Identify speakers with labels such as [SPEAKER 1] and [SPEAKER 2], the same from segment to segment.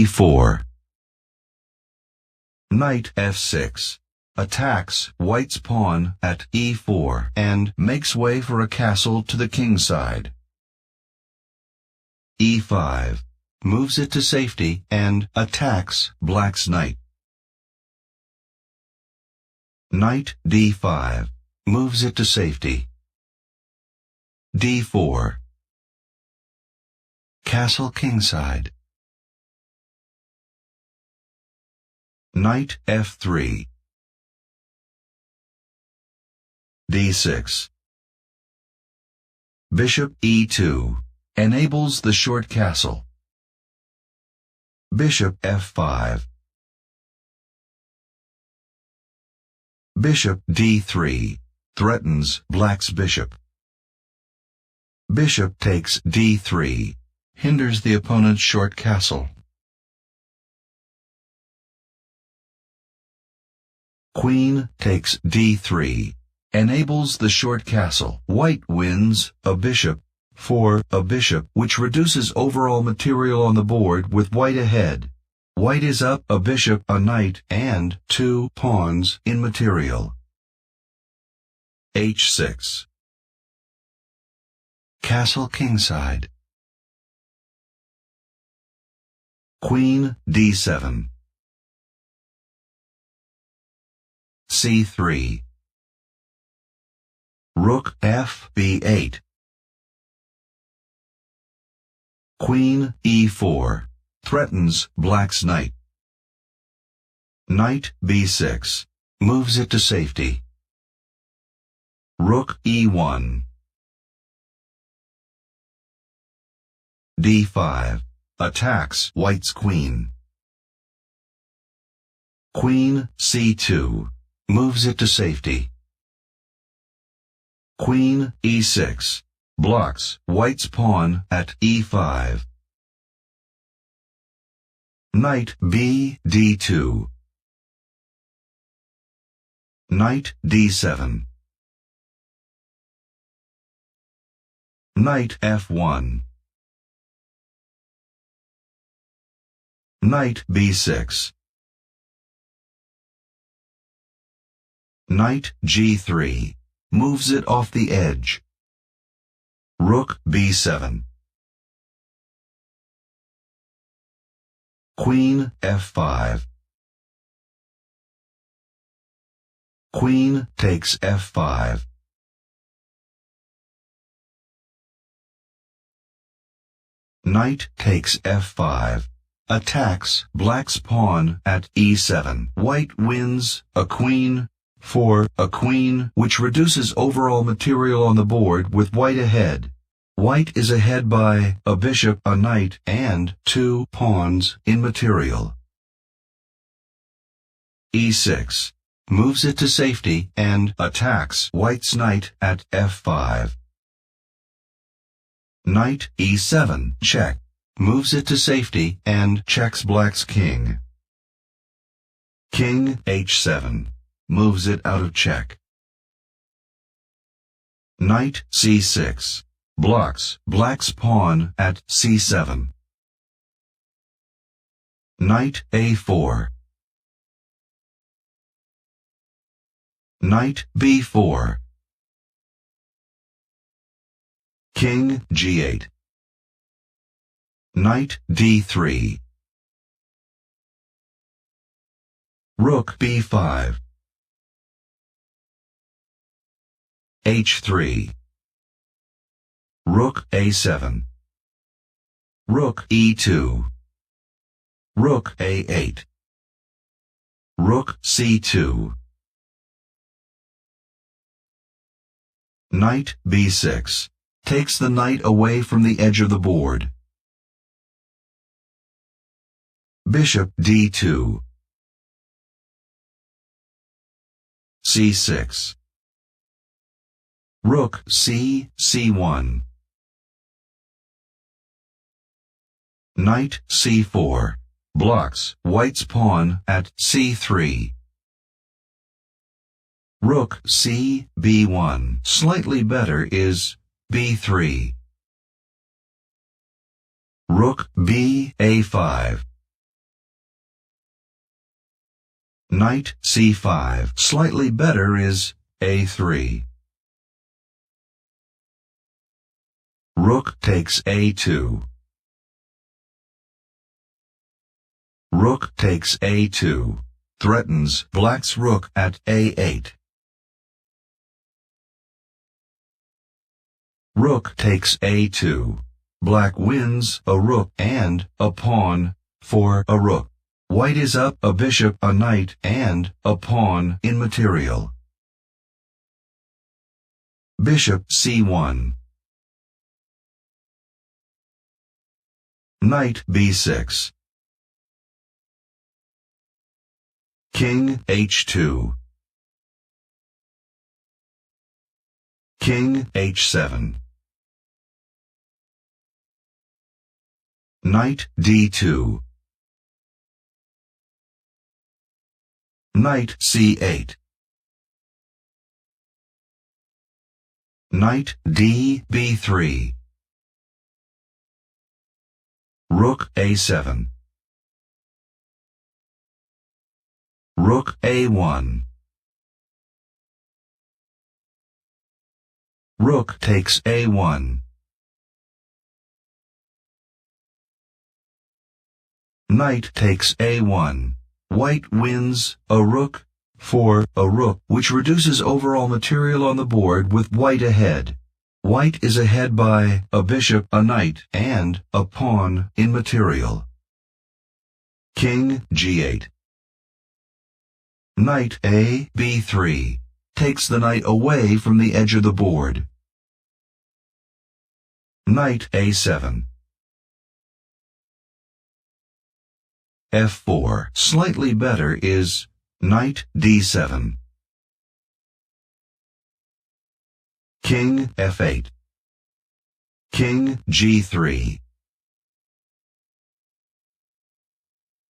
[SPEAKER 1] e4. Knight f6. Attacks white's pawn at e4 and makes way for a castle to the king side. e5. Moves it to safety and attacks black's knight. Knight d5. Moves it to safety. d4. Castle kingside. Knight f3. d6. Bishop e2. Enables the short castle. Bishop f5. Bishop d3. Threatens black's bishop. Bishop takes d3. Hinders the opponent's short castle. Queen takes d3. Enables the short castle. White wins a bishop for a bishop, which reduces overall material on the board with white ahead. White is up a bishop, a knight, and 2 pawns in material. h6. Castle kingside. Queen d7. c3. Rook f b8. Queen e4. Threatens black's knight. Knight b6. Moves it to safety. Rook e1. d5. Attacks white's queen. Queen c2. Moves it to safety. Queen e6. Blocks white's pawn at e5. Knight b d2. Knight d7. Knight f1. Knight b6. Knight g3. Moves it off the edge. Rook b7. Queen f5. Queen takes f5. Knight takes f5. Attacks black's pawn at e7. White wins a queen for a queen, which reduces overall material on the board with white ahead. White is ahead by a bishop, a knight, and 2 pawns in material. e6. Moves it to safety and attacks white's knight at f5. Knight e7. Check. Moves it to safety and checks black's king. King h7. Moves it out of check. Knight c6. Blocks black's pawn at c7. Knight a4. Knight b4. King g8. Knight d3. Rook b5. h3. Rook a7. Rook e2. Rook a8. Rook c2. Knight b6. Takes the knight away from the edge of the board. Bishop d2. c6. Rook c1. Knight c4. Blocks white's pawn at c3. Rook c b1. Slightly better is b3. Rook b a5. Knight c5. Slightly better is a3. Rook takes a2. Rook takes a2. Threatens black's rook at a8. Rook takes a2. Black wins a rook and a pawn for a rook. White is up a bishop, a knight, and a pawn in material. Bishop c1. Knight b6. King h2. King h7. Knight d2. Knight c8. Knight b3. Rook a7. Rook a1. Rook takes a1. Knight takes a1. White wins a rook for a rook, which reduces overall material on the board with white ahead. White is ahead by a bishop, a knight, and a pawn in material. King g8. Knight a b3 takes the knight away from the edge of the board. Knight a7. f4. Slightly better is knight d7. King f8. King g3.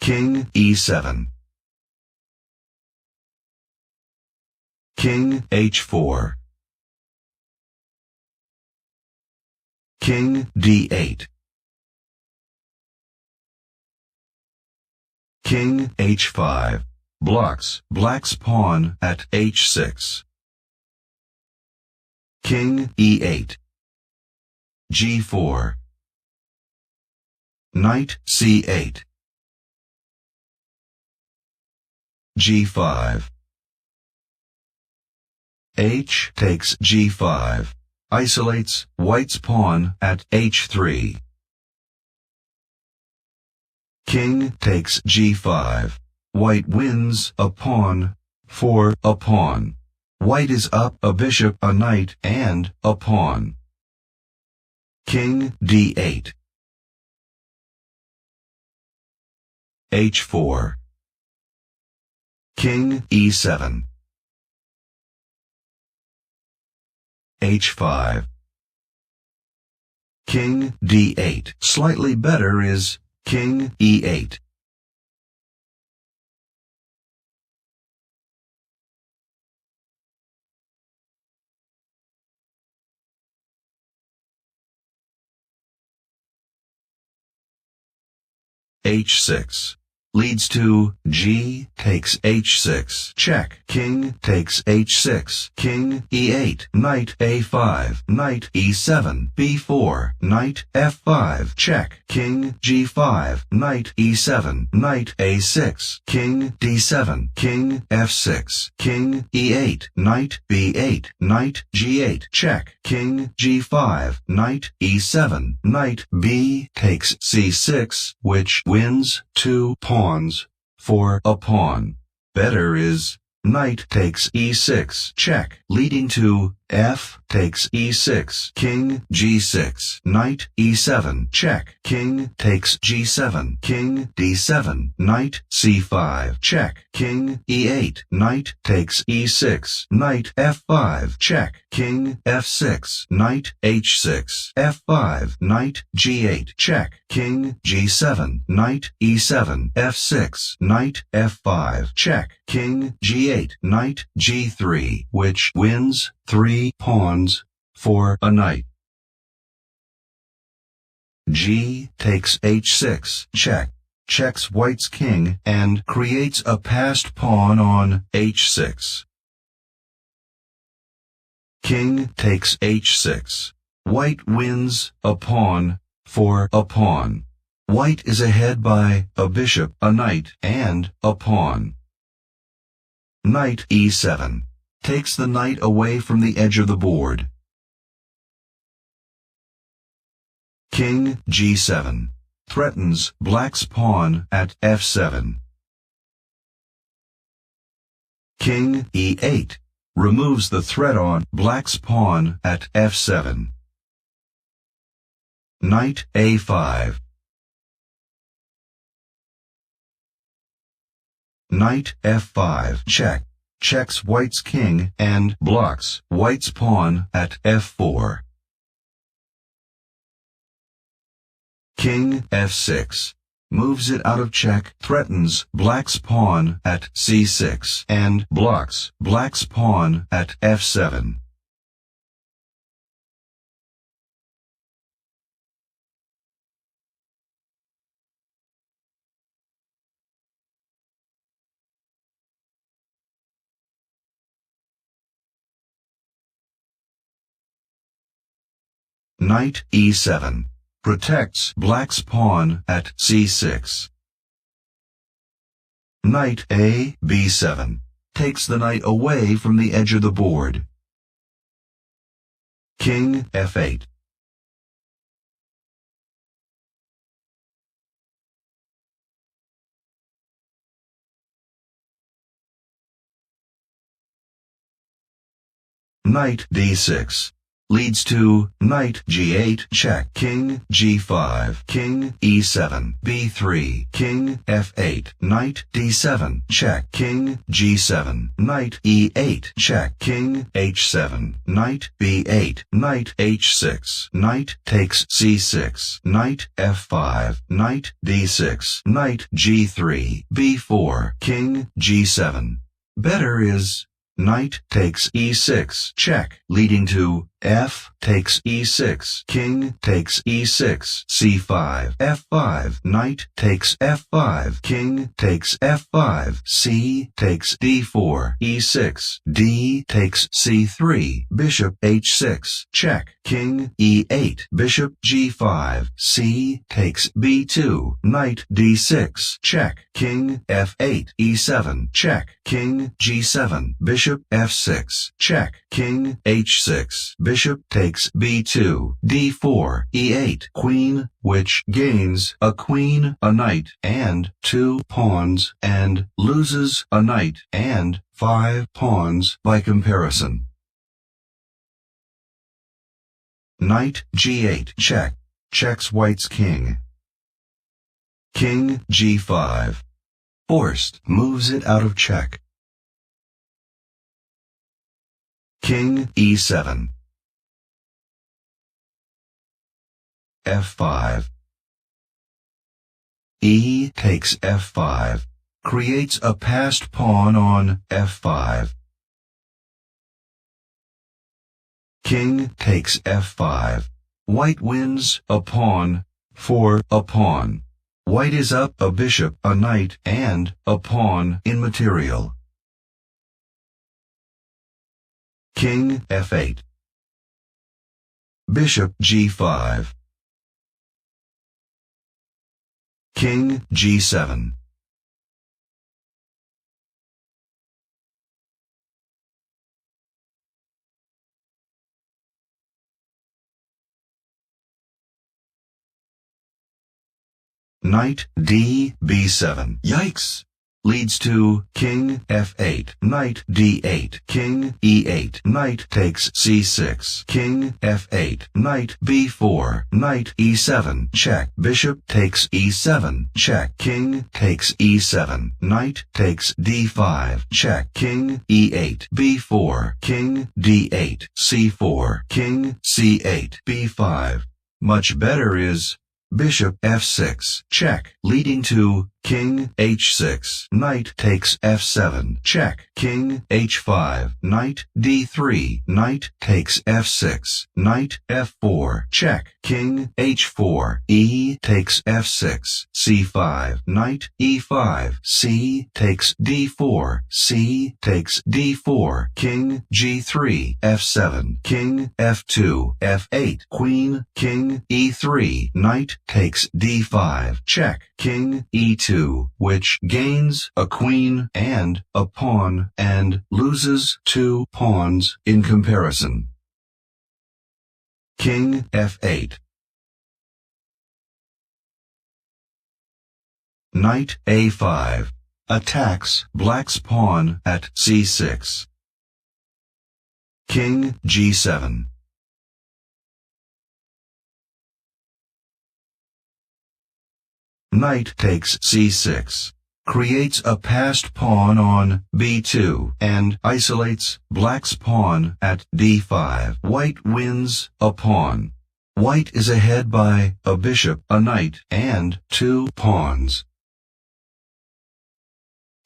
[SPEAKER 1] King e7. King h4. King d8. King h5. Blocks black's pawn at h6. King e8. g4. Knight c8. g5. H takes g5. Isolates white's pawn at h3. King takes g5. White wins a pawn for a pawn. White is up a bishop, a knight, and a pawn. King d8. h4. King e7. h5. King d8. Slightly better is King e8. h6 leads to g takes h6. Check. King takes h6. King e8. Knight a5. Knight e7. b4. Knight f5. Check. King g5. Knight e7. Knight a6. King d7. King f6. King e8. Knight b8. Knight g8. Check. King g5. Knight e7. Knight b takes c6, which wins 2 pawns for a pawn. Better is knight takes e6, check, leading to f takes e6, king g6, knight e7, check, king takes g7, king d7, knight c5, check, king e8, knight takes e6, knight f5, check, king f6, knight h6, f5, knight g8, check, king g7, knight e7, f6, knight f5, check, king g8, knight g3, which wins 3 pawns for a knight. G takes h6, check. checks white's king and creates a passed pawn on h6. King takes h6. White wins a pawn for a pawn. White is ahead by a bishop, a knight, and a pawn. Knight e7 takes the knight away from the edge of the board. King g7 threatens black's pawn at f7. King e8 removes the threat on black's pawn at f7. Knight a5. Knight f5 check checks white's king and blocks white's pawn at f4. King f6 moves it out of check, threatens black's pawn at c6, and blocks black's pawn at f7. Knight e7 protects black's pawn at c6. Knight a b7 takes the knight away from the edge of the board. King f8. Knight d6 leads to knight g8 check, king g5, king e7, b3, king f8, knight d7 check, king g7, knight e8 check, king h7, knight b8, knight h6, knight takes c6, knight f5, knight d6, knight g3, b4, king g7. Better is knight takes e6 check, leading to f takes e6, king takes e6, c5, f5, knight takes f5, king takes f5, c takes d4, e6, d takes c3, bishop h6, check, king e8, bishop g5, c takes b2, knight d6, check, king f8, e7, check, king g7, bishop f6, check, king h6, bishop takes b2, d4, e8, queen, which gains a queen, a knight, and 2 pawns, and loses a knight and 5 pawns by comparison. Knight g8 check, checks white's king. King g5 forced, moves it out of check. King e7. f5. E takes f5, creates a passed pawn on f5. King takes f5. White wins a pawn for a pawn. White is up a bishop, a knight, and a pawn in material. King f8. Bishop g5. King g7. Knight d b7. Yikes! Leads to king f8, knight d8, king e8, knight takes c6, king f8, knight b4, knight e7, check, bishop takes e7, check, king takes e7, knight takes d5, check, king e8, b4, king d8, c4, king c8, b5. Much better is bishop f6, check, leading to King h6. Knight takes f7. Check. King h5. Knight d3. Knight takes f6. Knight f4. Check. King h4. E takes f6. c5. Knight e5. C takes d4. C takes d4. King g3. f7. King f2. f8. Queen. King e3. Knight takes d5. Check. King e2, which gains a queen and a pawn and loses 2 pawns in comparison. King f8. Knight a5 attacks black's pawn at c6. King g7. Knight takes c6, creates a passed pawn on b2, and isolates black's pawn at d5. White wins a pawn. White is ahead by a bishop, a knight, and 2 pawns.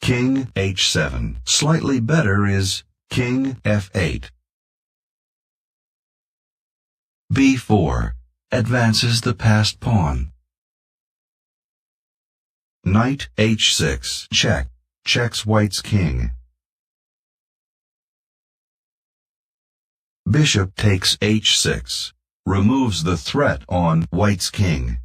[SPEAKER 1] King h7. Slightly better is King f8. b4 advances the passed pawn. Knight h6. Check. Checks white's king. Bishop takes h6. Removes the threat on white's king.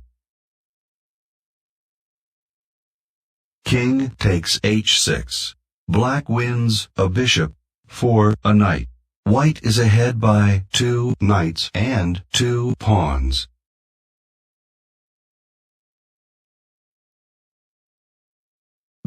[SPEAKER 1] King takes h6. Black wins a bishop for a knight. White is ahead by 2 knights and 2 pawns.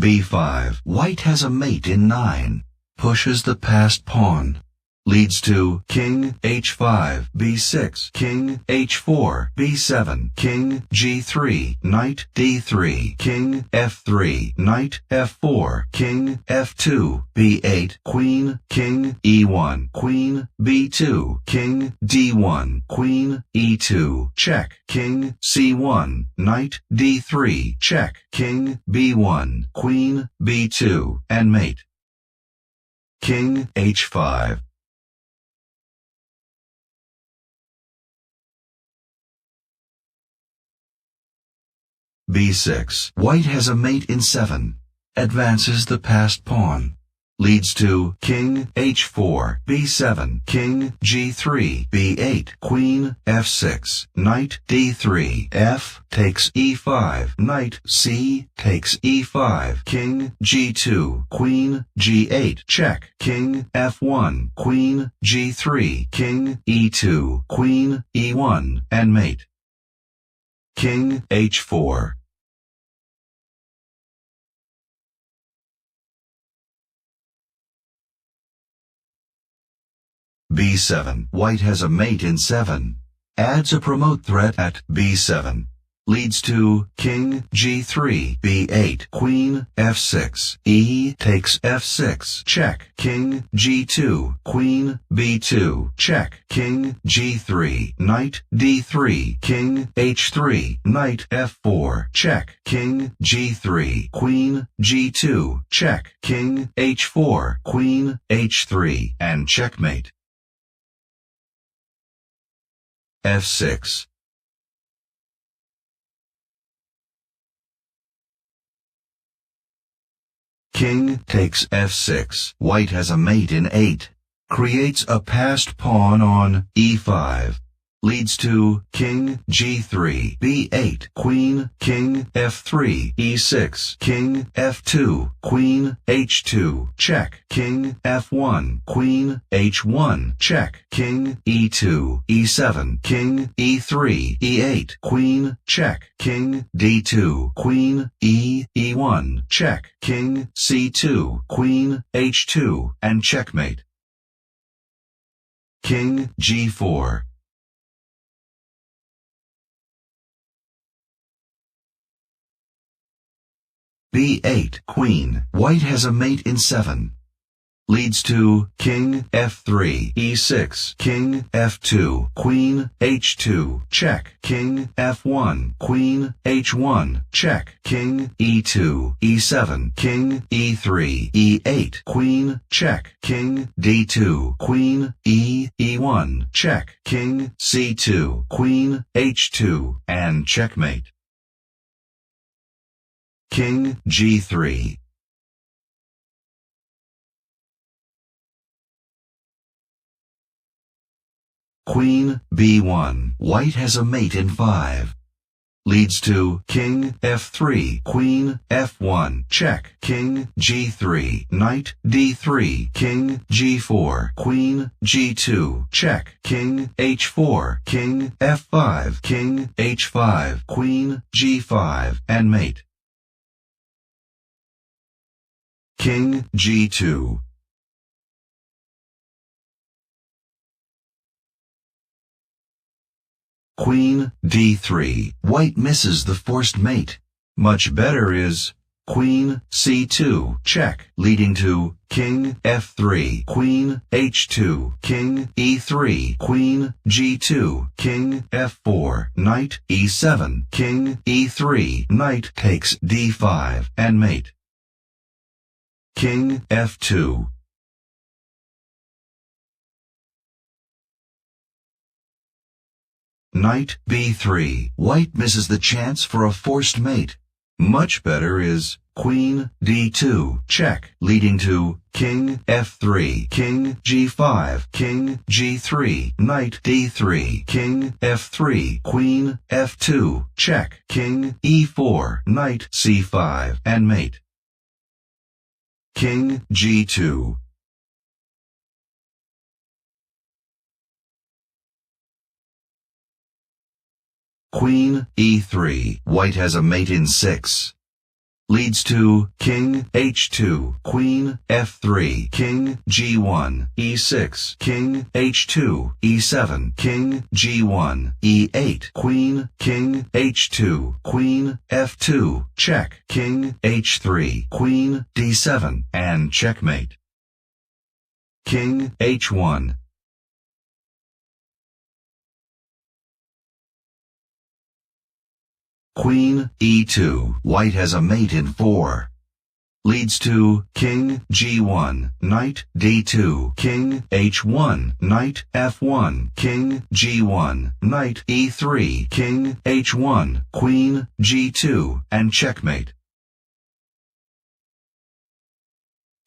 [SPEAKER 1] b5. White has a mate in 9. Pushes the passed pawn. Leads to King h5, b6, King h4, b7, King g3, Knight d3, King f3, Knight f4, King f2, b8, Queen, King e1, Queen b2, King d1, Queen e2, check, King c1, Knight d3, check, King b1, Queen b2, and mate. King h5. b6. White has a mate in 7. Advances the passed pawn. Leads to King h4, b7, King g3, b8, Queen f6, Knight d3, f takes e5, Knight c takes e5, King g2, Queen g8, check, King f1, Queen g3, King e2, Queen e1, and mate. King h4. b7. White has a mate in 7. Adds a promote threat at b7. Leads to King g3, b8, Queen f6, e takes f6, check, King g2, Queen b2, check, King g3, Knight d3, King h3, Knight f4, check, King g3, Queen g2, check, King h4, Queen h3, and checkmate. f6. King takes f6. White has a mate in 8. Creates a passed pawn on e5. Leads to King g3, b8, Queen, King f3, e6, King f2, Queen h2, check, King f1, Queen h1, check, King e2, e7, King e3, e8, Queen, check, King d2, Queen e1, check, King c2, Queen h2, and checkmate. King g4. b8, Queen. White has a mate in 7. leads to king f3, e6, king f2, queen h2, check, king f1, queen h1, check, king e2, e7, king e3, e8, queen, check, king d2, queen e1, check, king c2, queen h2, and checkmate. King g3. Queen b1. White has a mate in 5. Leads to king f3, queen f1, check, king g3, knight d3, king g4, queen g2, check, king h4, king f5, king h5, queen g5, and mate. King g2. Queen d3. White misses the forced mate. Much better is queen c2, check, leading to king f3, queen h2, king e3, queen g2, king f4, knight e7, king e3, knight takes d5, and mate. King f2. Knight b3. White misses the chance for a forced mate. Much better is queen d2, check, leading to king f3, king g5, king g3, knight d3, king f3, queen f2, check, king e4, knight c5, and mate. King g2. Queen e3. White has a mate in 6. Leads to king h2, queen f3, king g1, e6, king h2, e7, king g1, e8, queen, king h2, queen f2, check, king h3, queen d7, and checkmate. King h1. Queen e2. White has a mate in 4. Leads to king g1, knight d2, king h1, knight f1, king g1, knight e3, king h1, queen g2, and checkmate.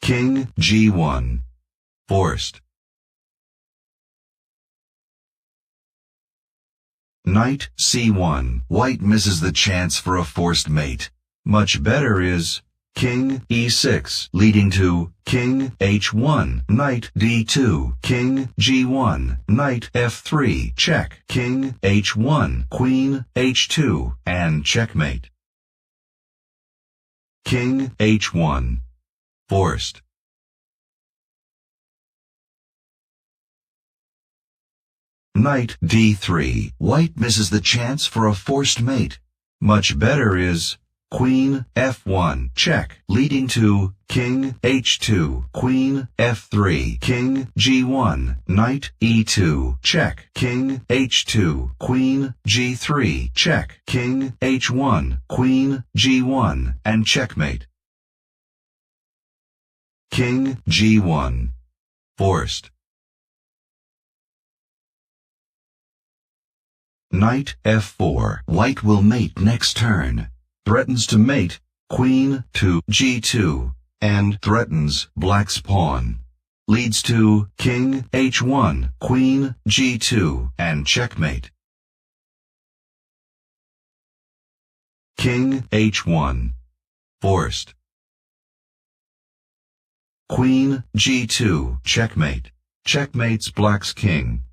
[SPEAKER 1] King g1. Forced. Knight c1. White misses the chance for a forced mate. Much better is king e6, leading to king h1, knight d2, king g1, knight f3, check, king h1, queen h2, and checkmate. King h1. Forced. Knight d3. White misses the chance for a forced mate. Much better is queen f1, check, leading to king h2, queen f3, king g1, knight e2, check, king h2, queen g3, check, king h1, queen g1, and checkmate. King g1. Forced. Knight f4. White will mate next turn. Threatens to mate queen to g2, and threatens black's pawn. Leads to king h1, queen g2, and checkmate. King h1. Forced. Queen g2, checkmate. Checkmates black's king.